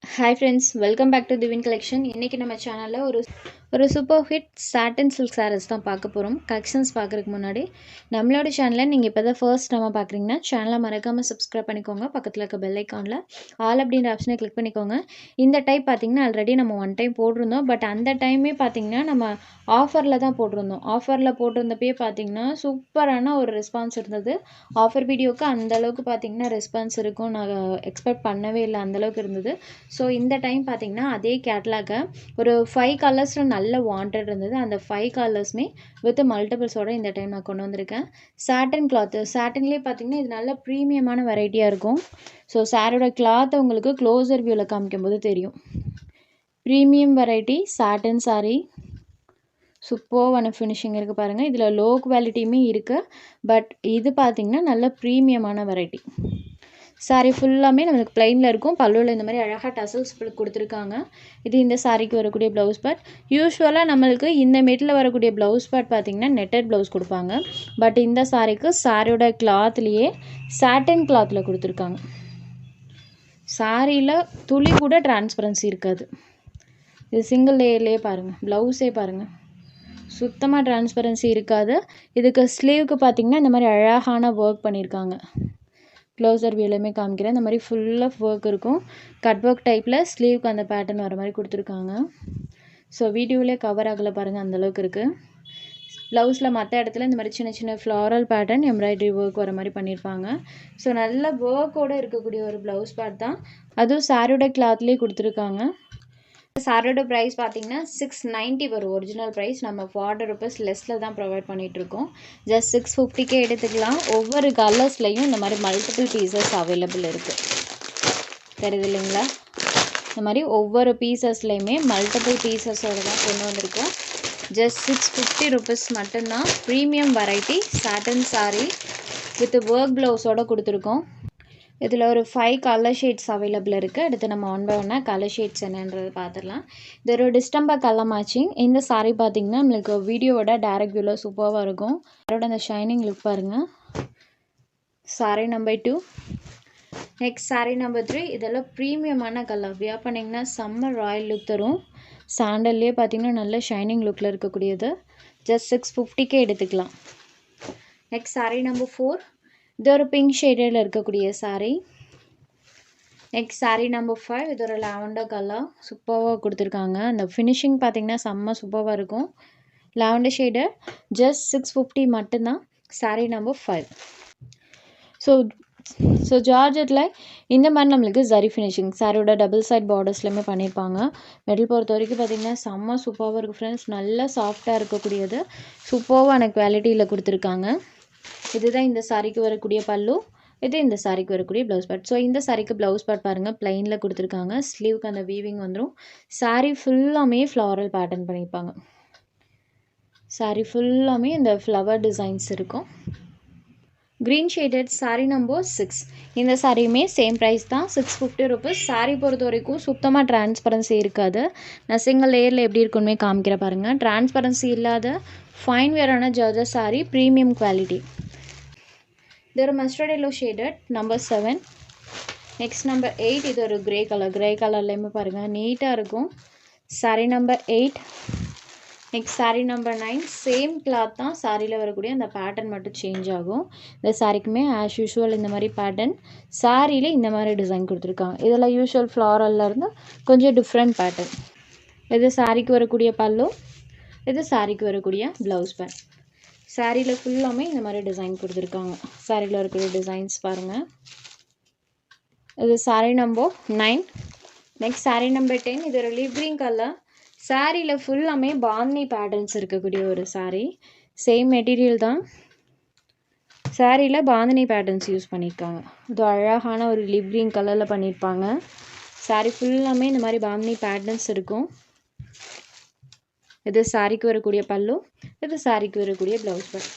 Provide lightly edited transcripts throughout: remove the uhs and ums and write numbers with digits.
Hi friends, welcome back to Divine Collection. இன்னைக்கு நம்ம சேனல்ல ஒரு super hit cotton silk sarees தான் பார்க்க போகிறோம். கலெக்ஷன்ஸ் பார்க்குறதுக்கு முன்னாடி நம்மளோட சேனலை நீங்கள் இப்போ தான் ஃபர்ஸ்ட் நம்ம பார்க்குறீங்கன்னா சேனலை மறக்காமல் சப்ஸ்கிரைப் பண்ணிக்கோங்க. பக்கத்தில் இருக்க பெல் ஐக்கானில் ஆல் அப்படின்ற ஆப்ஷனை கிளிக் பண்ணிக்கோங்க. இந்த டைப் பார்த்தீங்கன்னா ஆல்ரெடி நம்ம ஒன் டைம் போட்டிருந்தோம். பட் அந்த டைமே பார்த்தீங்கன்னா நம்ம ஆஃபரில் தான் போட்டிருந்தோம். ஆஃபரில் போட்டிருந்தப்பயே பார்த்தீங்கன்னா சூப்பரான ஒரு ரெஸ்பான்ஸ் இருந்தது. ஆஃபர் வீடியோவுக்கு அந்தளவுக்கு பார்த்தீங்கன்னா ரெஸ்பான்ஸ் இருக்கும் நான் எக்ஸ்பெக்ட் பண்ணவே இல்லை, அந்தளவுக்கு இருந்தது. ஸோ இந்த டைம் பார்த்தீங்கன்னா அதே கேட்லாகை ஒரு 5 கலர்ஸில் நல்ல வாண்டட் இருந்தது. அந்த 5 கலர்ஸுமே வித் மல்டிபிள்ஸோட இந்த டைம் நான் கொண்டு வந்திருக்கேன். சாட்டன் கிளாத்து, சாட்டன்லேயே பார்த்தீங்கன்னா இது நல்ல ப்ரீமியமான வெரைட்டியாக இருக்கும். ஸோ சாரோட கிளாத்தை உங்களுக்கு க்ளோசர் வியூவில் காமிக்கும்போது தெரியும். ப்ரீமியம் வெரைட்டி சாட்டன் சாரீ, சூப்பர்வான ஃபினிஷிங் இருக்குது பாருங்கள். இதில் லோ குவாலிட்டியுமே இருக்குது. பட் இது பார்த்திங்கன்னா நல்ல ப்ரீமியமான வெரைட்டி. சாரீ ஃபுல்லாமே நம்மளுக்கு பிளைனில் இருக்கும். பல்லுவில் இந்த மாதிரி அழகாக டசல்ஸ் கொடுத்துருக்காங்க. இது இந்த சாரீக்கு வரக்கூடிய ப்ளவுஸ் பார்ட். யூஸ்வலாக நம்மளுக்கு இந்த மெட்டில் வரக்கூடிய ப்ளவுஸ் பார்ட் பார்த்திங்கன்னா நெட்டட் ப்ளவுஸ் கொடுப்பாங்க. பட் இந்த சாரீக்கு சாரியோட கிளாத்லேயே சாட்டன் கிளாத்தில் கொடுத்துருக்காங்க. சாரியில் துளி கூட டிரான்ஸ்பரன்சி இருக்காது. இது சிங்கிள் லேயர்லேயே பாருங்கள், ப்ளவுஸே பாருங்கள், சுத்தமாக டிரான்ஸ்பரன்சி இருக்காது. இதுக்கு ஸ்லீவுக்கு பார்த்திங்கன்னா இந்த மாதிரி அழகான ஒர்க் பண்ணியிருக்காங்க. க்ளோசர் வியூலையுமே காமிக்கிறேன். இந்த மாதிரி ஃபுல் ஆஃப் ஒர்க் இருக்கும். கட் ஒர்க் டைப்பில் ஸ்லீவுக்கு அந்த பேட்டர்ன் வர மாதிரி கொடுத்துருக்காங்க. ஸோ வீடியோவிலே கவர் ஆகலை பாருங்கள், அந்தளவுக்கு இருக்குது. ப்ளவுஸில் மற்ற இடத்துல இந்த மாதிரி சின்ன சின்ன ஃப்ளாரல் பேட்டர்ன் எம்ப்ராய்டரி ஒர்க் வர மாதிரி பண்ணியிருப்பாங்க. ஸோ நல்ல ஒர்க்கோடு இருக்கக்கூடிய ஒரு ப்ளவுஸ் பார்ட் தான். அதுவும் சாரியோட கிளாத்லேயே கொடுத்துருக்காங்க. சாரியோட ப்ரைஸ் பார்த்தீங்கன்னா 690 வரும். ஒரிஜினல் ப்ரைஸ் நம்ம ₹40 லெஸ்ஸில் தான் ப்ரொவைட் பண்ணிகிட்ருக்கோம். ஜஸ்ட் 650 எடுத்துக்கலாம். ஒவ்வொரு கலர்ஸ்லையும் இந்த மாதிரி மல்டிபிள் பீசஸ் அவைலபிள் இருக்குது. தெரியுது இல்லைங்களா? இந்த மாதிரி ஒவ்வொரு பீசஸ்லையுமே மல்டிபிள் பீசஸோடு தான் கொண்டு வந்திருக்கோம். ஜஸ்ட் ₹650 மட்டும்தான். Premium variety satin sari with work ப்ளவுஸோடு கொடுத்துருக்கோம். இதில் ஒரு 5 கலர் ஷேட்ஸ் அவைலபிள் இருக்குது. அடுத்து நம்ம ஒன் பை ஒன்னாக கலர் ஷேட்ஸ் என்னன்றது பார்த்துடலாம். இது ஒரு டிஸ்டம்பர் கலர் மேட்சிங். இந்த சாரீ பார்த்திங்கன்னா நம்மளுக்கு வீடியோவோட டேரக்ட் வியூவில் சூப்பராக இருக்கும். அதோட அந்த ஷைனிங் லுக் பாருங்கள். Sari number 2. Next sari number 3. இதெல்லாம் ப்ரீமியமான கலர். வியர் பண்ணிங்கன்னா செம்ம ராயல் லுக் தரும். சாண்டல்லையே பார்த்திங்கன்னா நல்ல ஷைனிங் லுக்கில் இருக்கக்கூடியது. ஜஸ்ட் 650 எடுத்துக்கலாம். Next sari number 4. இது ஒரு பிங்க் ஷேடில் இருக்கக்கூடிய சாரீ. Next sari number 5. இது ஒரு லாவெண்டர் கலர். சூப்பராக கொடுத்துருக்காங்க. அந்த ஃபினிஷிங் பார்த்திங்கன்னா செம்ம சூப்பராக இருக்கும். Lavender shade. ஜஸ்ட் 650 மட்டும்தான். சாரீ நம்பர் 5. ஸோ ஜார்ஜெட்டில் இந்த மாதிரி நம்மளுக்கு ஜரி ஃபினிஷிங் சாரியோட டபுள் சைட் பார்டர்ஸ்லையுமே பண்ணியிருப்பாங்க. மெட்டல் பொறுத்த வரைக்கும் பார்த்திங்கன்னா செம்ம சூப்பராக இருக்குது ஃப்ரெண்ட்ஸ். நல்லா சாஃப்டாக இருக்கக்கூடியது. சூப்பரான குவாலிட்டியில் கொடுத்துருக்காங்க. இதுதான் இந்த சாரீக்கு வரக்கூடிய பல்லு. இது இந்த சாரீக்கு வரக்கூடிய ப்ளவுஸ் பார்ட். ஸோ இந்த சாரீக்கு ப்ளவுஸ் பார்ட் பாருங்கள், ப்ளைனில் கொடுத்துருக்காங்க. ஸ்லீவுக்கு அந்த வீவிங் வந்துடும். சாரீ ஃபுல்லாமே ஃப்ளாரல் பேட்டர்ன் பண்ணியிருப்பாங்க. சாரீ ஃபுல்லாமே இந்த ஃப்ளவர் டிசைன்ஸ் இருக்கும். Green shaded sari number 6. இந்த சாரியுமே சேம் ப்ரைஸ் தான், ₹650. சாரீ பொறுத்த வரைக்கும் சுத்தமாக டிரான்ஸ்பரன்சி இருக்காது. நான் சிங்கிள் லேயரில் எப்படி இருக்குன்னு காமிக்கிற பாருங்கள். டிரான்ஸ்பரன்சி இல்லாத ஃபைன் வேரான ஜார்ஜஸ் சாரீ, ப்ரீமியம் குவாலிட்டி. இது ஒரு mustard yellow shaded number 7. Next number 8. இது ஒரு கிரே கலர். கிரே கலர்லேயுமே பாருங்கள் நீட்டாக இருக்கும். Sari number 8. Next sari number 9. Same cloth தான். சாரியில் வரக்கூடிய அந்த பேட்டர்ன் மட்டும் சேஞ்ச் ஆகும். இந்த சாரிக்குமே ஆஸ் யூஷுவல் இந்த மாதிரி பேட்டர்ன். சாரியில் இந்த மாதிரி டிசைன் கொடுத்துருக்காங்க. இதில் யூஷுவல் ஃப்ளாரலில் இருந்து கொஞ்சம் டிஃப்ரெண்ட் பேட்டர்ன். இது சாரிக்கு வரக்கூடிய பல்லு. இது சாரிக்கு வரக்கூடிய ப்ளவுஸ் பேண்ட். சாரியில் ஃபுல்லாமே இந்த மாதிரி டிசைன் கொடுத்துருக்காங்க. சாரியில் இருக்கக்கூடிய டிசைன்ஸ் பாருங்கள். இது sari number 9. Next sari number 10. இது ஒரு லீவ் க்ரீன் கலர். சாரியில் ஃபுல்லாமே பாந்தினி பேட்டர்ன்ஸ் இருக்கக்கூடிய ஒரு சாரீ. சேம் மெட்டீரியல் தான். சாரியில் பாந்தினி பேட்டர்ன்ஸ் யூஸ் பண்ணியிருக்காங்க. இது அழகான ஒரு லீவ் க்ரீன் கலரில் பண்ணியிருப்பாங்க. சாரீ ஃபுல்லாமே இந்த மாதிரி பாந்தினி பேட்டர்ன்ஸ் இருக்கும். இது சாரிக்கு வரக்கூடிய பல்லு. இது சாரிக்கு வரக்கூடிய blouse part.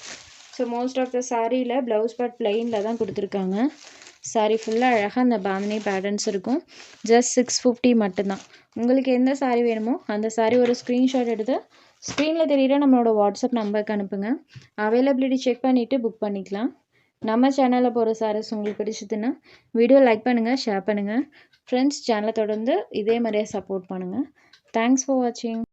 So most of the சாரியில் ப்ளவுஸ் பார்ட் ப்ளைனில் தான் கொடுத்துருக்காங்க. சாரீ ஃபுல்லாக அழகாக அந்த பாந்தினி பேட்டர்ன்ஸ் இருக்கும். ஜஸ்ட் 650 மட்டும்தான். உங்களுக்கு எந்த சாரீ வேணுமோ அந்த சாரீ ஒரு ஸ்க்ரீன்ஷாட் எடுத்து ஸ்க்ரீனில் தெரிகிற நம்மளோட வாட்ஸ்அப் நம்பருக்கு அனுப்புங்க. அவைலபிலிட்டி செக் பண்ணிவிட்டு புக் பண்ணிக்கலாம். நம்ம சேனலில் போகிற சாரீஸ் உங்களுக்கு பிடிச்சதுன்னா வீடியோ லைக் பண்ணுங்கள், ஷேர் பண்ணுங்கள். ஃப்ரெண்ட்ஸ், சேனலை தொடர்ந்து இதே மாதிரியே சப்போர்ட் பண்ணுங்கள். தேங்க்ஸ் ஃபார் வாட்சிங்.